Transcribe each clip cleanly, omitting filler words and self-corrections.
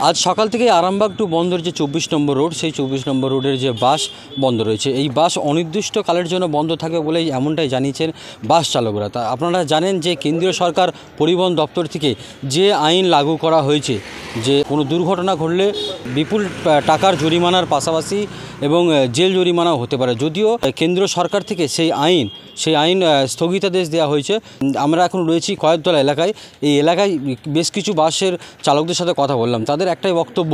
আজ সকাল থেকে আরামবাগ টু বন্দর যে 24 নম্বর রোড, সেই 24 নম্বর রোডের যে বাস বন্ধ রয়েছে। এই বাস অনির্দিষ্টকালের জন্য বন্ধ থাকবে বলেই এমনটাই জানিয়েছেন বাস চালকরা। তা আপনারা জানেন যে কেন্দ্রীয় সরকার পরিবহন দপ্তর থেকে যে আইন লাগু করা হয়েছে, যে কোনো দুর্ঘটনা ঘটলে বিপুল টাকার জরিমানার পাশাপাশি এবং জেল জরিমানাও হতে পারে। যদিও কেন্দ্র সরকার থেকে সেই আইন স্থগিতাদেশ দেওয়া হয়েছে। আমরা এখন রয়েছি কয়েকতলা এলাকায়। এই এলাকায় বেশ কিছু বাসের চালকদের সাথে কথা বললাম। তাদের একটাই বক্তব্য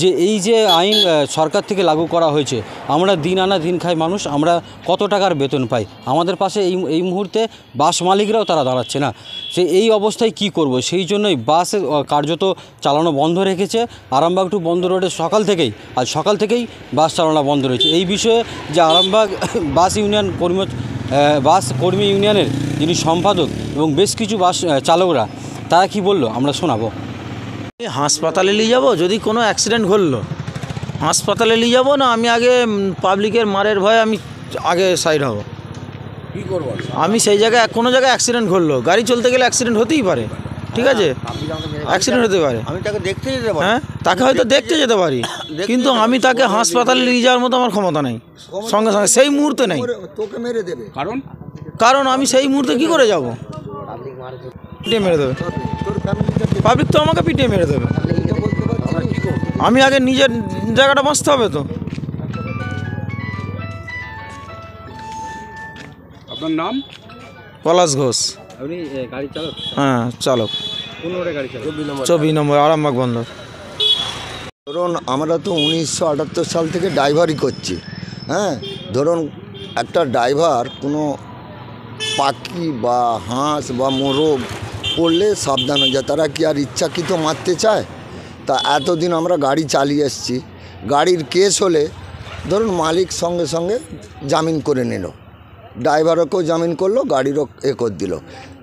যে এই যে আইন সরকার থেকে লাগু করা হয়েছে, আমরা দিন আনা দিন খাই মানুষ, আমরা কত টাকার বেতন পাই, আমাদের পাশে এই মুহূর্তে বাস মালিকরাও তারা দাঁড়াচ্ছে না। এই অবস্থায় কি করব, সেই জন্যই বাস কার্যত চালানো বন্ধ রেখেছে আরামবাগ টু বন্দর রোডে। সকাল থেকেই বাস চালানো বন্ধ রয়েছে। এই বিষয়ে যে আরামবাগ বাস কর্মী ইউনিয়নের যিনি সম্পাদক এবং বেশ কিছু বাস চালকরা তারা কি বলল আমরা শোনাবো। হাসপাতালে নিয়ে যাবো, যদি কোনো অ্যাক্সিডেন্ট ঘটলো হাসপাতালে নিয়ে যাবো না, আমি আগে পাবলিকের মারের ভয়ে আমি আগে সাইড হব। কী করবো আমি সেই জায়গায় কোনো জায়গায় অ্যাক্সিডেন্ট ঘটলো, গাড়ি চলতে গেলে অ্যাক্সিডেন্ট হতেই পারে, ঠিক আছে, অ্যাক্সিডেন্ট হতে পারে, আমি তাকে দেখতে যেতে পারি। হ্যাঁ, তাকে হয়তো দেখতে যেতে পারি, কিন্তু আমি তাকে হাসপাতালে নিয়ে যাওয়ার মতো আমার ক্ষমতা নেই, সঙ্গে সঙ্গে সেই মুহূর্তে নেই। তোকে মেরে দেবে, কারণ আমি সেই মুহূর্তে কি করে যাব? পিটিয়ে মেরে দেবে পাবলিক, তো আমাকে পিটিয়ে মেরে দেবে। আমি আগে নিজের জায়গাটা বাঁচতে হবে তো। আপনার নাম? পলাশ ঘোষ। আপনি গাড়ি চালক? হ্যাঁ, চালক। কোন রোডে গাড়ি চালক? 24 নম্বর আরামবাগ বন্দর। ধরুন আমরা তো 1978 সাল থেকে ড্রাইভারই করছি। হ্যাঁ, ধরুন একটা ড্রাইভার কোনো পাখি বা হাঁস বা মোরগ পড়লে সাবধান হয়ে যায়। তারা কি আর ইচ্ছাকৃত মারতে চায়? তা এতদিন আমরা গাড়ি চালিয়ে এসেছি, গাড়ির কেস হলে ধরুন মালিক সঙ্গে সঙ্গে জামিন করে নিল, ড্রাইভারকেও জামিন করলো, গাড়িরও করে দিল।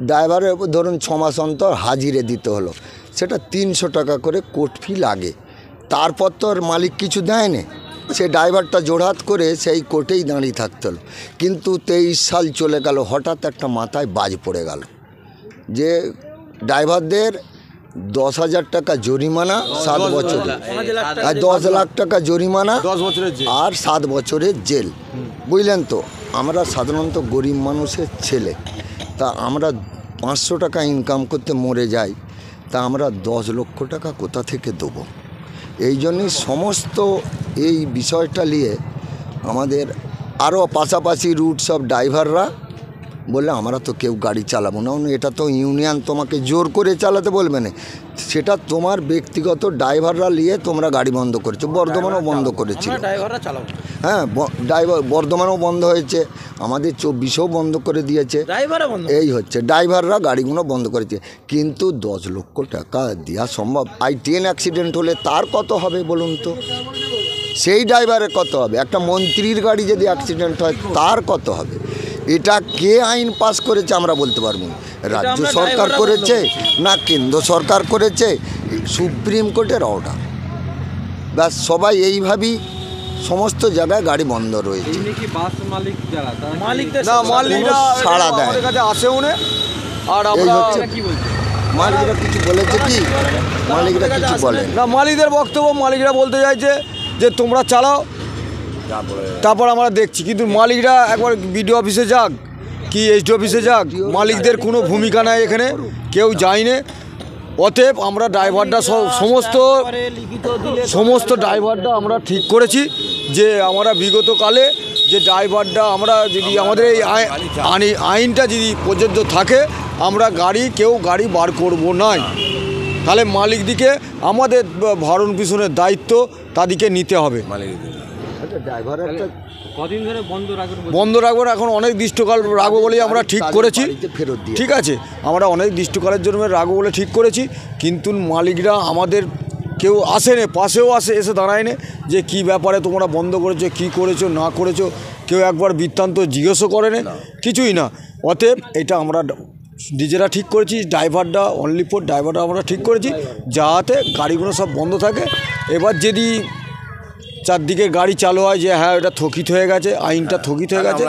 ড্রাইভারের উপর ধরুন 6 মাস অন্তর হাজিরে দিতে হলো, সেটা 300 টাকা করে কোর্ট ফি লাগে। তারপর তো আর মালিক কিছু দেয়নি, সে ড্রাইভারটা জোড়হাত করে সেই কোর্টেই দাঁড়িয়ে থাকতে হলো। কিন্তু 23 সাল চলে গেল, হঠাৎ একটা মাথায় বাজ পড়ে গেল যে ড্রাইভারদের 10,000 টাকা জরিমানা 7 বছরে, আর 10 লাখ টাকা জরিমানা আর 7 বছরের জেল। বুঝলেন তো, আমরা সাধারণত গরিব মানুষের ছেলে, তা আমরা 500 টাকা ইনকাম করতে মরে যাই, তা আমরা 10 লক্ষ টাকা কোথা থেকে দেবো? এই জন্যই সমস্ত এই বিষয়টা নিয়ে আমাদের আরও পাশাপাশি রুট সব ড্রাইভাররা বললে আমরা তো কেউ গাড়ি চালাবো না, এটা তো ইউনিয়ন তোমাকে জোর করে চালাতে বলবে না, সেটা তোমার ব্যক্তিগত ড্রাইভাররা নিয়ে তোমরা গাড়ি বন্ধ করেছো। বর্ধমানেও বন্ধ করেছিল, হ্যাঁ, বর্ধমানেও বন্ধ হয়েছে, আমাদের 24-এও বন্ধ করে দিয়েছে। এই হচ্ছে ড্রাইভাররা গাড়িগুলো বন্ধ করেছে, কিন্তু 10 লক্ষ টাকা দেওয়া সম্ভব? ট্রেন অ্যাক্সিডেন্ট হলে তার কত হবে বলুন তো? সেই ড্রাইভারের কত হবে? একটা মন্ত্রীর গাড়ি যদি অ্যাক্সিডেন্ট হয় তার কত হবে? এটা কে আইন পাস করেছে আমরা বলতে পারবো না। রাজ্য সরকার করেছে না কেন্দ্র সরকার করেছে, সুপ্রিম কোর্টের অর্ডার, ব্যাস। সবাই এইভাবেই সমস্ত জায়গায় গাড়ি বন্ধ রয়েছে। সাড়া দেয় আসেও না। আর এই হচ্ছে মালিকরা কিছু বলেছে কি? মালিকরা কিছু বলে না, মালিকদের বক্তব্য, মালিকরা বলতে চাইছে যে তোমরা চালাও, তারপর আমরা দেখছি। কিন্তু মালিকরা একবার বিডিও অফিসে যাক কি এসডি অফিসে যাক, মালিকদের কোনো ভূমিকা নাই এখানে, কেউ যায়নি। অতএব আমরা ড্রাইভারটা সমস্ত ড্রাইভারটা আমরা ঠিক করেছি যে আমরা বিগতকালে যে ড্রাইভারটা আমরা যদি আমাদের এই আইনটা যদি প্রযোজ্য থাকে, আমরা কেউ গাড়ি বার করব না। তাহলে মালিকদিকে আমাদের ভরণ পোষণের দায়িত্ব তাদেরকে নিতে হবে। কদিন ধরে বন্ধ রাখবো না, এখন অনেক দৃষ্টকাল রাখবো বলেই আমরা ঠিক করেছি। ঠিক আছে, আমরা অনেক দৃষ্টকালের জন্য রাখবো বলে ঠিক করেছি, কিন্তু মালিকরা আমাদের কেউ আসেনি, পাশেও এসে দাঁড়ায়নি যে কি ব্যাপারে তোমরা বন্ধ করেছো, কি করেছো না করেছো, কেউ একবার বৃত্তান্ত জিজ্ঞেসও করেনি, কিছুই না। অতএব এটা আমরা নিজেরা ঠিক করেছি, ড্রাইভারটা অনলি ফর ড্রাইভারটা আমরা ঠিক করেছি যাতে গাড়িগুলো সব বন্ধ থাকে। এবার যদি চারদিকে গাড়ি চালু হয় যে হ্যাঁ এটা থকিত হয়ে গেছে, আইনটা থকিত হয়ে গেছে,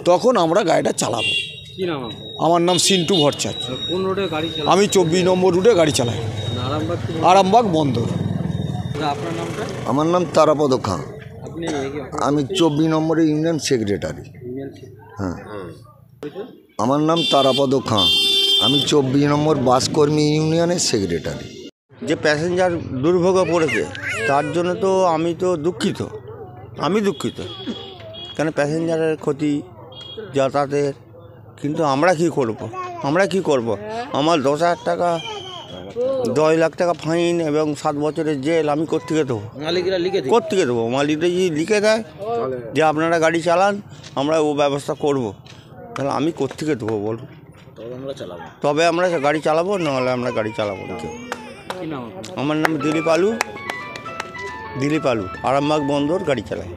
তখন আমরা গাড়িটা চালাবো। কি নাম? আমার নাম সিন্টু ভট্টাচার্য। কোন রোডে গাড়ি চালান? আমি 24 নম্বর রুটে গাড়ি চালাই, আরামবাগ বন্দর। আপনার নামটা? আমার নাম তারাপদ খাঁ, আপনি আমি 24 নম্বরের ইউনিয়ন সেক্রেটারি। হ্যাঁ, আমার নাম তারাপদ খাঁ, আমি 24 নম্বর বাসকর্মী ইউনিয়নের সেক্রেটারি। যে প্যাসেঞ্জার দুর্ভোগে পড়েছে তার জন্য তো আমি দুঃখিত, কেন প্যাসেঞ্জারের ক্ষতি যাতায়াতের, কিন্তু আমরা কি করব? আমার 10,000 টাকা 10 লাখ টাকা ফাইন এবং 7 বছরের জেল আমি কোত্থেকে দেবো? মালিকরা লিখে কোত্থেকে দেবো? মালিকরা যদি লিখে দেয় যে আপনারা গাড়ি চালান, আমরা ও ব্যবস্থা করব, তাহলে আমি কোত্থেকে দেবো বলুন? তবে আমরা গাড়ি চালাবো, নাহলে আমরা গাড়ি চালাবো না। আমার নাম দিলীপ আলু, আরামবাগ বন্দর গাড়ি চালাই।